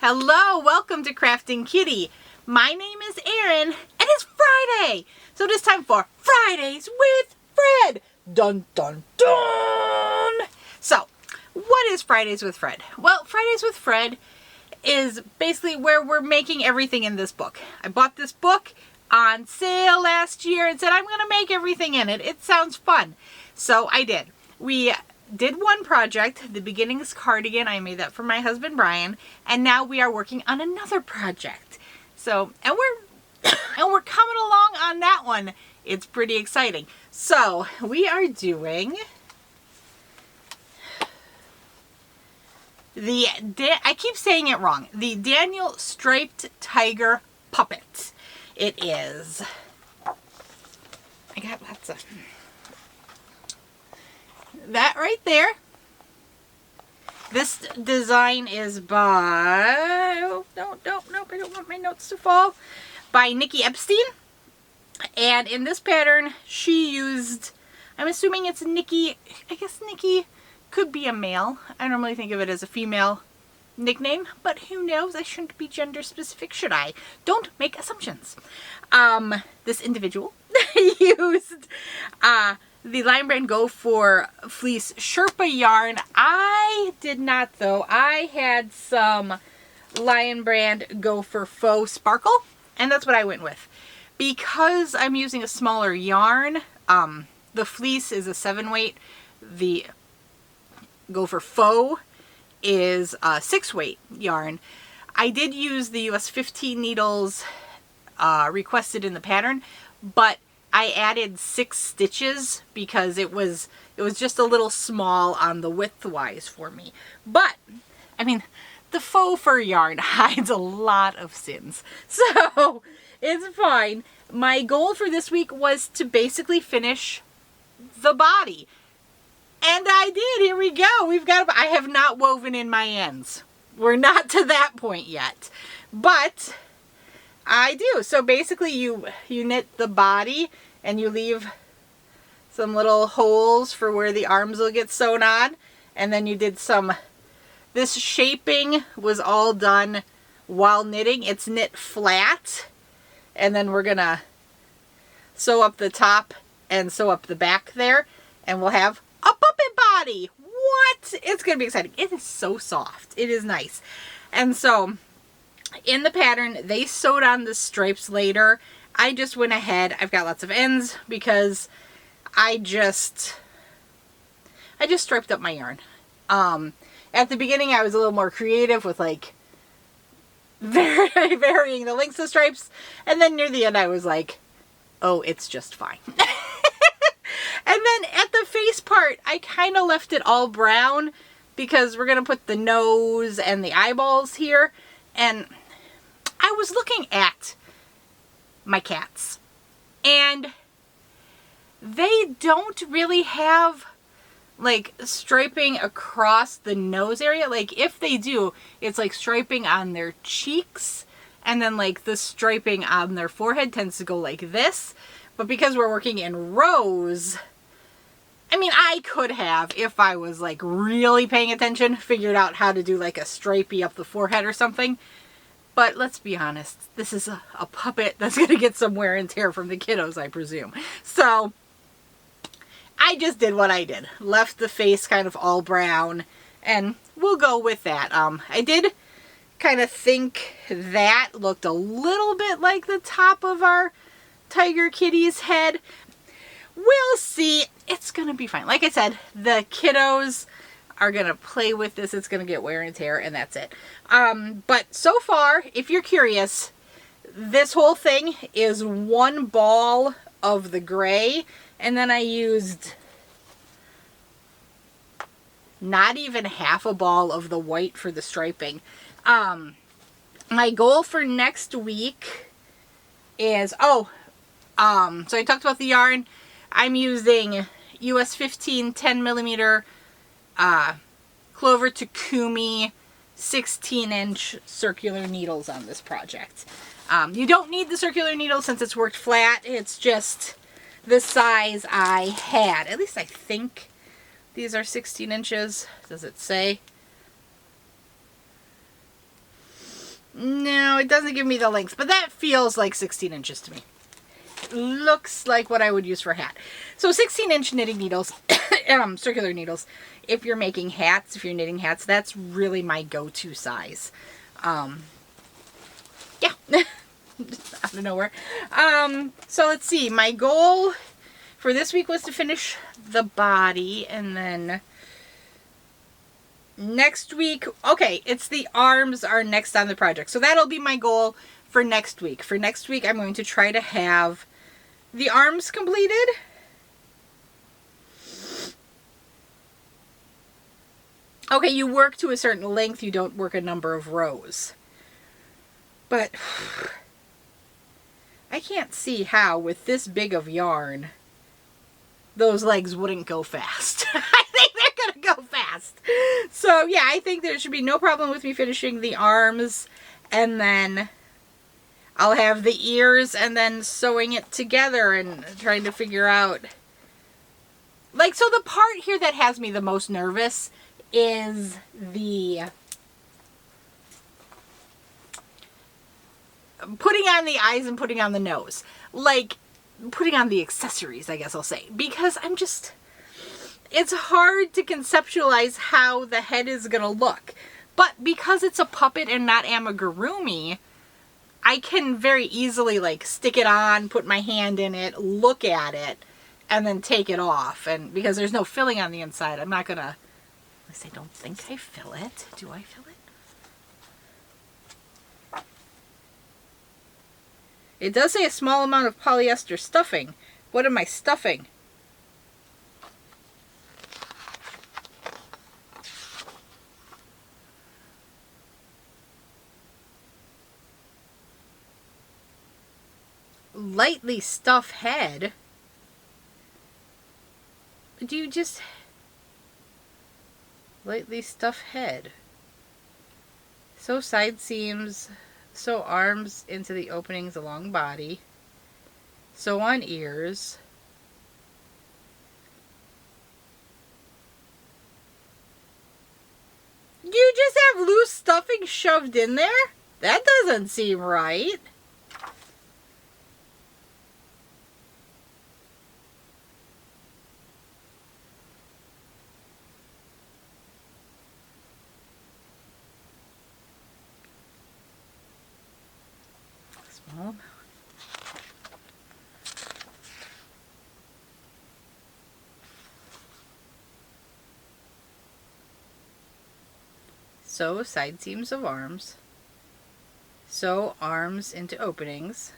Hello, welcome to Krafting Kitty. My name is Erin, and it's Friday. So it is time for Fridays with Fred. Dun, dun, dun. So, what is Fridays with Fred? Well, Fridays with Fred is basically where we're making everything in this book. I bought this book on sale last year and said I'm going to make everything in it. It sounds fun. So I did. We did one project, the Beginnings cardigan. I made that for my husband Brian, and now we are working on another project. So, and we're coming along on that one. It's pretty exciting. So, we are doing I keep saying it wrong. The Daniel Striped Tiger Puppet. It is. I got lots of that right there. This design is by, nope, I don't want my notes to fall, by Nikki Epstein. And in this pattern, she used, I'm assuming it's Nikki, I guess Nikki could be a male. I normally think of it as a female nickname, but who knows? I shouldn't be gender specific, should I? Don't make assumptions. This individual used, the Lion Brand Go for Fleece Sherpa yarn. I did not though. I had some Lion Brand Go for Faux Sparkle, and that's what I went with. Because I'm using a smaller yarn, the fleece is a 7 weight, the Go for Faux is a 6 weight yarn. I did use the US 15 needles requested in the pattern, but I added 6 stitches because it was just a little small on the width-wise for me. But, I mean, the faux fur yarn hides a lot of sins. So, it's fine. My goal for this week was to basically finish the body. And I did. Here we go. I have not woven in my ends. We're not to that point yet. But I do. So basically you knit the body and you leave some little holes for where the arms will get sewn on. And then you did this shaping was all done while knitting. It's knit flat. And then we're going to sew up the top and sew up the back there. And we'll have a puppet body. What? It's going to be exciting. It is so soft. It is nice. And so in the pattern, they sewed on the stripes later. I just went ahead. I've got lots of ends because I just striped up my yarn. At the beginning, I was a little more creative with like varying the lengths of stripes. And then near the end, I was like, oh, it's just fine. And then at the face part, I kind of left it all brown because we're going to put the nose and the eyeballs here. And I was looking at my cats, and they don't really have like striping across the nose area. Like if they do, it's like striping on their cheeks, and then like the striping on their forehead tends to go like this. But because we're working in rows, I mean, I could have, if I was like really paying attention, figured out how to do like a stripey up the forehead or something. But let's be honest, this is a puppet that's going to get some wear and tear from the kiddos, I presume. So I just did what I did. Left the face kind of all brown, and we'll go with that. I did kind of think that looked a little bit like the top of our Tiger Kitty's head. We'll see. It's going to be fine. Like I said, the kiddos are going to play with this. It's going to get wear and tear, and that's it. But so far, if you're curious, this whole thing is one ball of the gray, and then I used not even half a ball of the white for the striping. My goal for next week is, so I talked about the yarn. I'm using US 15 10mm Clover Takumi 16-inch circular needles on this project. You don't need the circular needle since it's worked flat. It's just the size I had. At least I think these are 16 inches. Does it say? No, it doesn't give me the lengths, but that feels like 16 inches to me. Looks like what I would use for a hat. So 16-inch knitting needles, circular needles. If you're making hats, if you're knitting hats, that's really my go-to size. Yeah, out of nowhere. So let's see. My goal for this week was to finish the body, and then next week, okay, it's the arms are next on the project. So that'll be my goal for next week. For next week, I'm going to try to have the arms completed. Okay, you work to a certain length, you don't work a number of rows. But I can't see how, with this big of yarn, those legs wouldn't go fast. I think they're gonna go fast. So yeah, I think there should be no problem with me finishing the arms, and then I'll have the ears and then sewing it together and trying to figure out, like, so the part here that has me the most nervous is the putting on the eyes and putting on the nose. Like, putting on the accessories, I guess I'll say. Because it's hard to conceptualize how the head is gonna look. But because it's a puppet and not amigurumi, I can very easily, like, stick it on, put my hand in it, look at it, and then take it off. And because there's no filling on the inside, I'm not gonna, at least I don't think I fill it. Do I fill it? It does say a small amount of polyester stuffing. What am I stuffing? Lightly stuff head. Do you just lightly stuff head? Sew side seams, sew arms into the openings along body, sew on ears. You just have loose stuffing shoved in there? That doesn't seem right. Small. Sew side seams of arms. Sew arms into openings.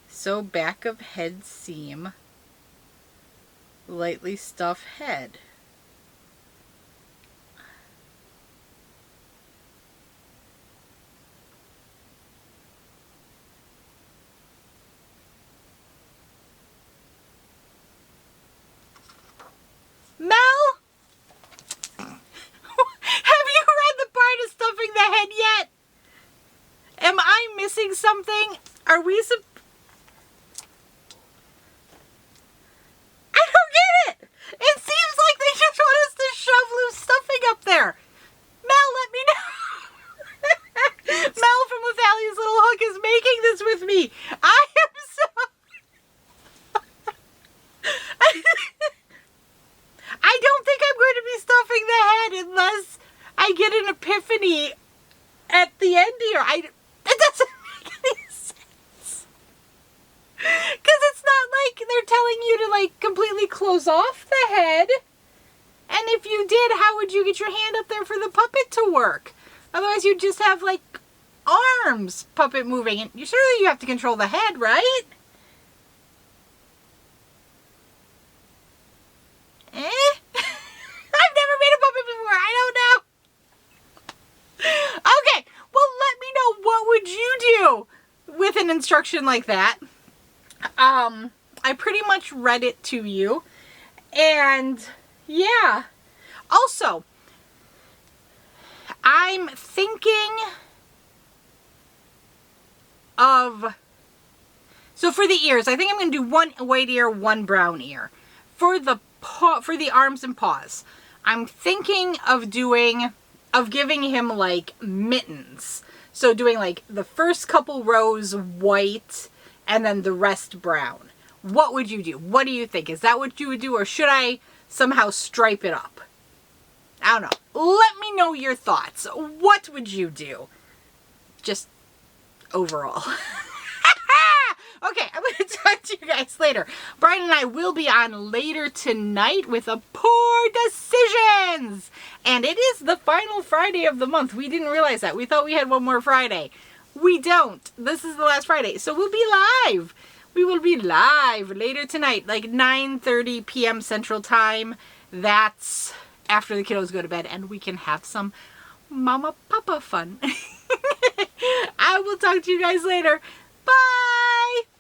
Sew back of head seam. Lightly stuff head. Mel? Have you read the part of stuffing the head yet? Am I missing something? Are we I don't get it! It seems like they just want us to shove loose stuffing up there. Mel, let me know. Mel from Lethallia's Little Hook is making this with me. I am so... I don't think I'm going to be stuffing the head unless I get an epiphany at the end here. It doesn't make any sense. Because it's not like they're telling you to, like, completely close off the head. And if you did, how would you get your hand up there for the puppet to work? Otherwise you'd just have, like, arms puppet moving. And surely you have to control the head, right? I've never made a puppet before. I don't know. Okay, well, let me know, what would you do with an instruction like that? I pretty much read it to you. And yeah. Also, I'm thinking of, so for the ears, I think I'm going to do one white ear, one brown ear. For the arms and paws, I'm thinking of doing of giving him like mittens. So doing like the first couple rows white and then the rest brown. What would you do? What do you think? Is that what you would do, or should I somehow stripe it up? I don't know. Let me know your thoughts. What would you do? Just overall. Okay, I'm going to talk to you guys later. Brian and I will be on later tonight with a Poor Decisions. And it is the final Friday of the month. We didn't realize that. We thought we had one more Friday. We don't. This is the last Friday. So we'll be live. We will be live later tonight, like 9:30 p.m. Central Time. That's after the kiddos go to bed, and we can have some Mama Papa fun. I will talk to you guys later. Bye!